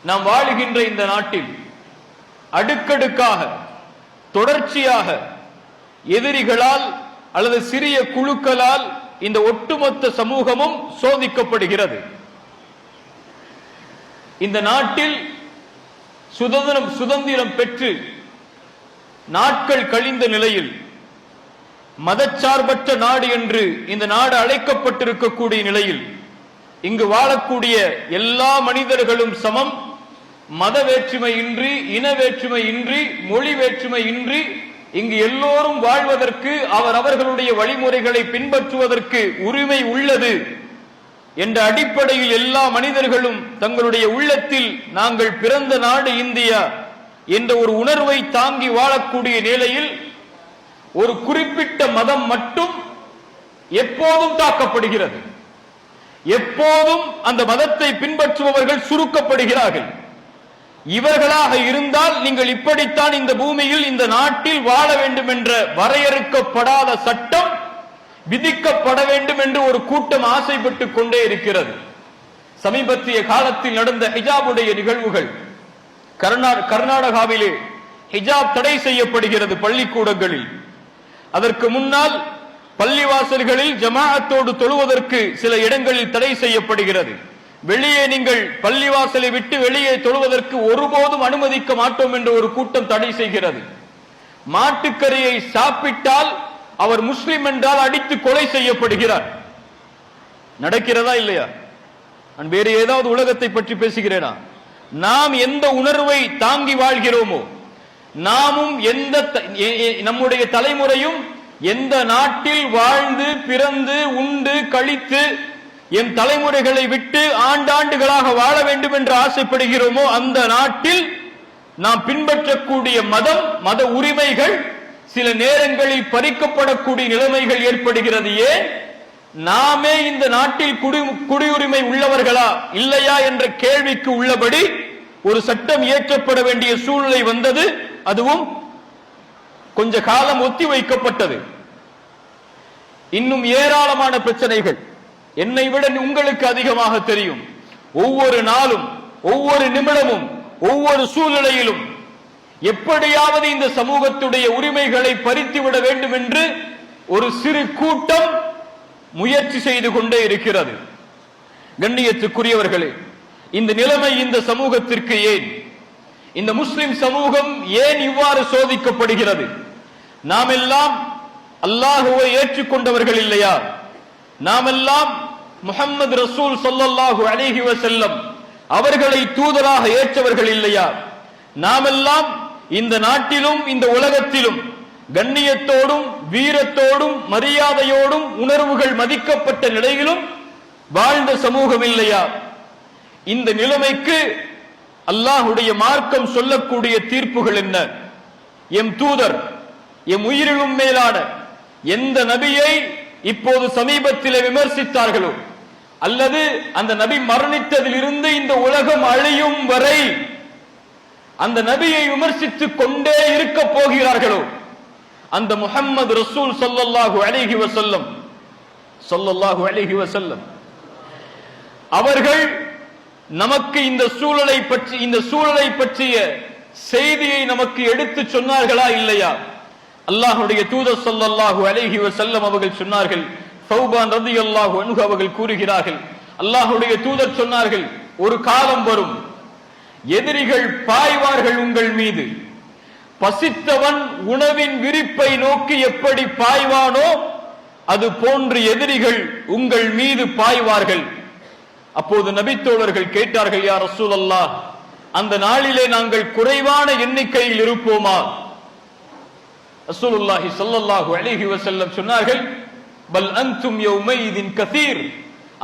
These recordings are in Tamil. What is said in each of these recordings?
நாம் வாழுகின்ற இந்த நாட்டில் அடுக்கடுக்காக தொடர்ச்சியாக எதிரிகளால் அல்லது சிறிய குழுக்களால் இந்த ஒட்டுமொத்த சமூகமும் சோதிக்கப்படுகிறது. இந்த நாட்டில் சுதந்திரம் பெற்று நாட்கள் கழிந்த நிலையில் மதச்சார்பற்ற நாடு என்று இந்த நாடு அழைக்கப்பட்டிருக்கக்கூடிய நிலையில் இங்கு வாழக்கூடிய எல்லா மனிதர்களும் சமம், மத வேற்றுமை இன்றி, இன வேற்றுமை இன்றி, மொழி வேற்றுமை இன்றி இங்கு எல்லோரும் வாழ்வதற்கு அவர்களுடைய வழிமுறைகளை பின்பற்றுவதற்கு உரிமை உள்ளது என்ற அடிப்படையில் எல்லா மனிதர்களும் தங்களுடைய உள்ளத்தில் நாங்கள் பிறந்த நாடு இந்தியா என்ற ஒரு உணர்வை தாங்கி வாழக்கூடிய நிலையில் ஒரு குறிப்பிட்ட மதம் மட்டும் எப்போதும் தாக்கப்படுகிறது. எப்போதும் அந்த மதத்தை பின்பற்றுபவர்கள் சுருக்கப்படுகிறார்கள். இவர்களாக இருந்தால் நீங்கள் இப்படித்தான் இந்த பூமியில் இந்த நாட்டில் வாழ வேண்டும் என்ற வரையறுக்கப்படாத சட்டம் விதிக்கப்பட வேண்டும் என்று ஒரு கூட்டம் ஆசைப்பட்டுக் கொண்டே இருக்கிறது. சமீபத்திய காலத்தில் நடந்த ஹிஜாபுடைய நிகழ்வுகள், கர்நாடகாவிலே ஹிஜாப் தடை செய்யப்படுகிறது பள்ளிக்கூடங்களில். அதற்கு முன்னால் பள்ளிவாசல்களில் ஜமாஅத்தோடு தொழுவதற்கு சில இடங்களில் தடை செய்யப்படுகிறது. வெளியே நீங்கள் பள்ளிவாசலை விட்டு வெளியே தொழுவதற்கு ஒருபோதும் அனுமதிக்க மாட்டோம் என்று ஒரு கூட்டம் தடை செய்கிறது. மாட்டுக்கறியை சாப்பிட்டால் அவர் முஸ்லிம் என்றால் அடித்து கொலை செய்யப்படுகிறார். நடக்கிறதா இல்லையா? நான் வேறு ஏதாவது உலகத்தை பற்றி பேசுகிறேனா? நாம் எந்த உணர்வை தாங்கி வாழ்கிறோமோ, நாமும் நம்முடைய தலைமுறையும் எந்த நாட்டில் வாழ்ந்து பிறந்து உண்டு கழித்து என் தலைமுறைகளை விட்டு ஆண்டாண்டுகளாக வாழ வேண்டும் என்று ஆசைப்படுகிறோமோ அந்த நாட்டில் நாம் பின்பற்றக்கூடிய மதம், மத உரிமைகள் சில நேரங்களில் பறிக்கப்படக்கூடிய நிலைமைகள் ஏற்படுகிறது. ஏன்? நாமே இந்த நாட்டில் குடியுரிமை உள்ளவர்களா இல்லையா என்ற கேள்விக்கு உள்ளபடி ஒரு சட்டம் இயற்றப்பட வேண்டிய சூழ்நிலை வந்தது. அதுவும் கொஞ்ச காலம் ஒத்தி வைக்கப்பட்டது. இன்னும் ஏராளமான பிரச்சனைகள் என்னை விட உங்களுக்கு அதிகமாக தெரியும். ஒவ்வொரு நாளும், ஒவ்வொரு நிமிடமும், ஒவ்வொரு சூழ்நிலையிலும் எப்படியாவது இந்த சமூகத்துடைய உரிமைகளை பறித்துவிட வேண்டும் என்று ஒரு சிறு கூட்டம் முயற்சி செய்து கொண்டே இருக்கிறது. கண்ணியத்துக்குரியவர்களே, இந்த நிலைமை இந்த சமூகத்திற்கு ஏன்? இந்த முஸ்லிம் சமூகம் ஏன் இவ்வாறு சோதிக்கப்படுகிறது? நாம் எல்லாம் அல்லாஹுவை ஏற்றுக்கொண்டவர்கள் இல்லையா? நாமெல்லாம் முஹம்மது ரசூல் ஸல்லல்லாஹு அலைஹி வஸல்லம் அவர்களை தூதராக ஏற்றவர்கள் இல்லையா? நாமெல்லாம் இந்த நாட்டிலும் இந்த உலகத்திலும் கண்ணியத்தோடும் வீரத்தோடும் மரியாதையோடும் உணர்வுகள் மதிக்கப்பட்ட நிலையிலும் வாழ்ந்த சமூகம் இல்லையா? இந்த நிலைமைக்கு அல்லாஹுடைய மார்க்கம் சொல்லக்கூடிய தீர்ப்புகள் என்ன? எம் தூதர், எம் உயிரிலும் மேலான எந்த நபியை இப்போது சமீபத்தில் விமர்சித்தார்களோ அல்லது அந்த நபி மரணித்ததில் இருந்து இந்த உலகம் அழியும் வரை அந்த நபியை விமர்சித்துக் கொண்டே இருக்க போகிறார்களோ அந்த முஹம்மது ரசூல் ஸல்லல்லாஹு அலைஹி வஸல்லம் அவர்கள் நமக்கு இந்த சூழலை பற்றிய செய்தியை நமக்கு எடுத்து சொன்னார்களா இல்லையா? அல்லாஹ்வுடைய தூதர் ஸல்லல்லாஹு அலைஹி வஸல்லம் அவர்கள் சொன்னார்கள். சௌபான் ரலியல்லாஹு அன்ஹு அவர்கள் கூறுகிறார்கள், அல்லாஹ்வுடைய தூதர் சொன்னார்கள், ஒரு காலம் வரும், எதிரிகள் பாய்வார்கள் உங்கள் மீது. பசித்தவன் உணவின் விரிப்பை நோக்கி எப்படி பாய்வானோ அது போன்று எதிரிகள் உங்கள் மீது பாய்வார்கள். அப்போது நபித்தோழர்கள் கேட்டார்கள், யா ரசூலல்லாஹ், அந்த நாளிலே நாங்கள் குறைவான எண்ணிக்கையில் இருப்போமா? ரசூலுல்லாஹி ஸல்லல்லாஹு அலைஹி வஸல்லம் சொன்னார்கள், பல் அன்தும் யௌமைதின் கதீர்,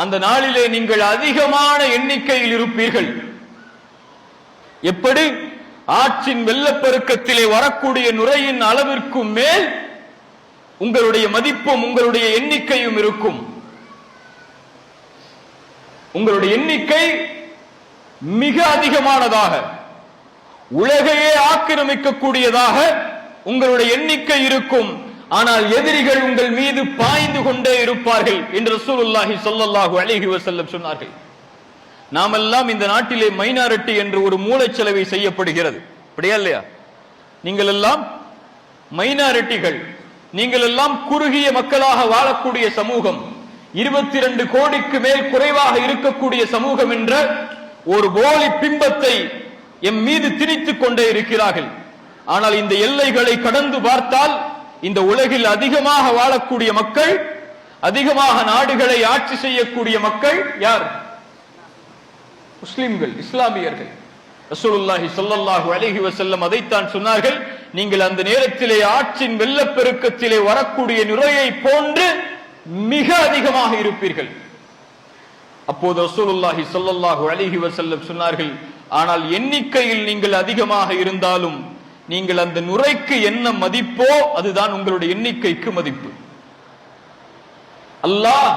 அந்த நாளிலே நீங்கள் அதிகமான எண்ணிக்கையில் இருப்பீர்கள். எப்படி? ஆற்றின் வெள்ளப்பெருக்கத்திலே வரக்கூடிய நுரையின் அளவிற்கு மேல் உங்களுடைய மதிப்பும் உங்களுடைய எண்ணிக்கையும் இருக்கும். உங்களுடைய எண்ணிக்கை மிக அதிகமானதாக, உலகையே ஆக்கிரமிக்கக்கூடியதாக உங்களுடைய எண்ணிக்கை இருக்கும். ஆனால் எதிரிகள் உங்கள் மீது பாய்ந்து கொண்டே இருப்பார்கள் என்று ரசூலுல்லாஹி ஸல்லல்லாஹு அலைஹி வஸல்லம் சொன்னார்கள். நாமெல்லாம் இந்த நாட்டிலே மைனாரிட்டி என்று ஒரு மூளைச்சலவை செய்யப்படுகிறது, அப்படியா இல்லையா? நீங்கள் எல்லாம் மைனாரிட்டிகள், நீங்கள் எல்லாம் குறுகிய மக்களாக வாழக்கூடிய சமூகம், 22 கோடிக்கு மேல் குறைவாக இருக்கக்கூடிய சமூகம் என்ற ஒரு போலி பிம்பத்தை எம் மீது திணித்துக் கொண்டே இருக்கிறார்கள். ஆனால் இந்த எல்லைகளை கடந்து பார்த்தால் இந்த உலகில் அதிகமாக வாழக்கூடிய மக்கள், அதிகமாக நாடுகளை ஆட்சி செய்யக்கூடிய மக்கள் யார்? முஸ்லிம்கள், இஸ்லாமியர்கள். ரசூலுல்லாஹி ஸல்லல்லாஹு அலைஹி வஸல்லம் அதைத்தான் சொன்னார்கள், நீங்கள் அந்த நேரத்திலே ஆற்றின் வெள்ளப்பெருக்கத்திலே வரக்கூடிய நுரையை போன்று மிக அதிகமாக இருப்பீர்கள். அப்போது ரசூலுல்லாஹி ஸல்லல்லாஹு அலைஹி வஸல்லம் சொன்னார்கள், ஆனால் எண்ணிக்கையில் நீங்கள் அதிகமாக இருந்தாலும் நீங்கள் அந்த நுரைக்கு என்ன மதிப்போ அதுதான் உங்களுடைய எண்ணிக்கைக்கு மதிப்பு. அல்லாஹ்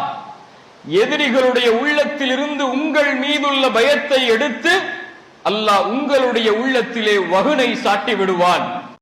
எதிரிகளுடைய உள்ளத்தில் இருந்து உங்கள் மீதுள்ள பயத்தை எடுத்து அல்லாஹ் உங்களுடைய உள்ளத்திலே வகுனை சாட்டி விடுவான்.